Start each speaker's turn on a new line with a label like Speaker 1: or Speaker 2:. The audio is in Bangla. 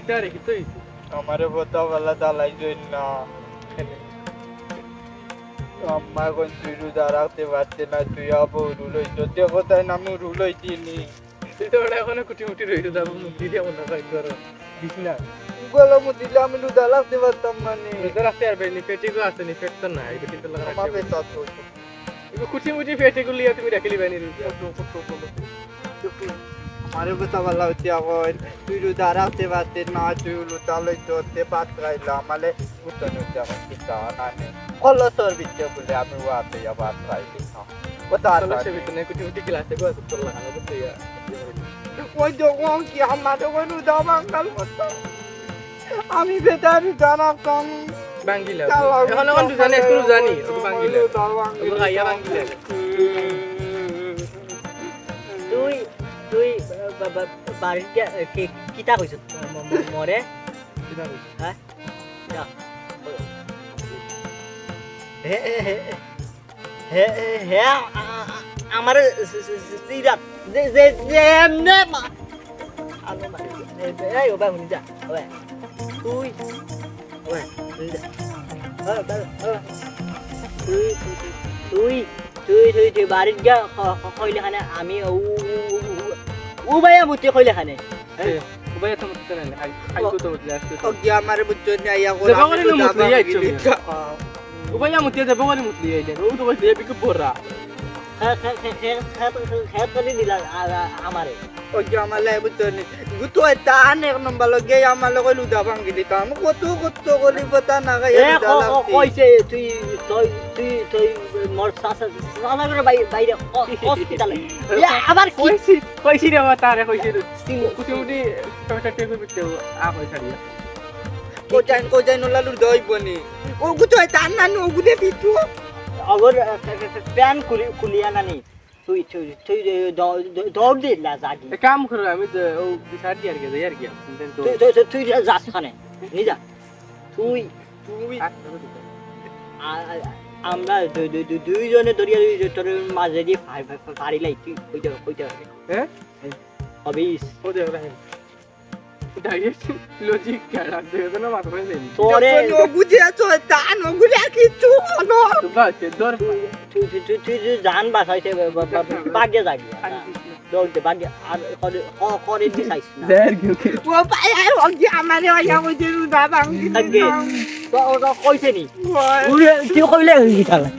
Speaker 1: কিতারে কিতই
Speaker 2: আমারে বোতলওয়ালা জ্বালাইছেন না আম্মা কোন তুই রোজা রাখতে পারছে না তুই আবু রুল হইতো যে কোথায় নামু রুল হইতিনি
Speaker 1: তুই তো ওটা এখনো কুটি মুটি রইছে যাবো মুক্তি দিয়ে মনে হয় তোর দিস না
Speaker 2: বলো মু দিলে আমি রোজা রাখতে পারতাম মানে
Speaker 1: রোজা রাখতে আর বেনি পেটিগো আছে নি পেট তো নাই পেটি তো লাগা
Speaker 2: আমার
Speaker 1: রাখতে
Speaker 2: পেট তো
Speaker 1: এগো কুটি মুটি পেটিগো লিয়া তুমি রাখলি বেনি রোজা
Speaker 2: আমারে বোতলওয়ালা হচ্ছে এখন তুই রোজা রাখতে পারছিস না তুই রোজা লইতো তে পাত রাইলো আমালে বুতন হচ্ছে আমার কিতা নানে কল তোর বিচ্ছে বলে আমি ওয়াতে আবার রাইলি না ও তার
Speaker 1: তাহলে সে ভিতরে কুটি মুটি ক্লাসে গো আছে তোর লাগা তো ইয়া
Speaker 2: ওই যখন কি আমাদের ওই রোজা বাঙ্গাল করতো আমি বেতারি জানা কম
Speaker 1: বাঙ্গিলা এখন এখন তুই জানি একটু জানি ওকে বাঙ্গিলা ওকে গাইয়া বাঙ্গিলা
Speaker 3: তুই তুই বাড়িতে কিতা কইছ মরে হ্যাঁ হে হে হে হে আমার সিরাত যে যে এমনে আলো মারে এই ওবা হুনি যা ওবা তুই ওবা তুই তুই তুই তুই তুই বাড়িত গা কইলে খানে আমি ও ভাইয়া মুতে কইলে খানে
Speaker 1: উবাই তো মত না আই তো মত আসছে
Speaker 2: ও কি আমারে বুঝছো না ইয়া
Speaker 1: যে বাঙালি নো মুতলি আইছো উবাই মুতে যে বাঙালি মুতলি আইলে ও তো কইছে বিক বড়া
Speaker 3: খেত করে দিলা আমারে
Speaker 2: ও কি আমালে বুঝছো না গুতো এটা অনেক নম্বর লগে আমালে কই লুদা ভাঙ্গি দিতা আমি কত কত করি পতা না গায়া লুদা লাগতি
Speaker 3: কইছে তুই তুই তুই তুই মোর সাসার বাইরে হসপিটালে আবার
Speaker 1: কইছি কইছি রে তারে কইছি কুটি মুটি টয়টা টেকো বিতে আ কই ছাড়িয়া
Speaker 2: কোজাই নলা লুদা হইবনি ও গুতো এটা না নো গুদে বিতু
Speaker 3: अगर প্যান খুলিয়া নানি তুই তুই তুই দৌড় দে না জাগি
Speaker 1: কাম করো আমি ও বিচার দি আর গে যাই আর কি
Speaker 3: তুই তুই তুই যাস খানে নি যা তুই
Speaker 2: তুই
Speaker 3: আমরা দুইজনে দরিয়া তোর মাঝে দিয়ে পারিলাই তুই কইতে
Speaker 1: হ্যাঁ
Speaker 3: হবিস
Speaker 1: ও দেখ রাখেন ডাইরেক্ট লজিক কাটা দেবে না মাথা করে দেন
Speaker 3: তোরে
Speaker 2: নো গুজে আছো তা নো গুজে কিছু নো
Speaker 1: বাস দর
Speaker 3: তুই জান বাসাইতে বাগে জাগি দৌড়তে বাগে আর করে দিছাইছ না
Speaker 1: দেখ কি
Speaker 2: ও পাই ও কি আমারে ওয়া কইতে লুদা ভাঙ্গি
Speaker 3: আগে তো কইছে নি তুই কইলে কি তাহলে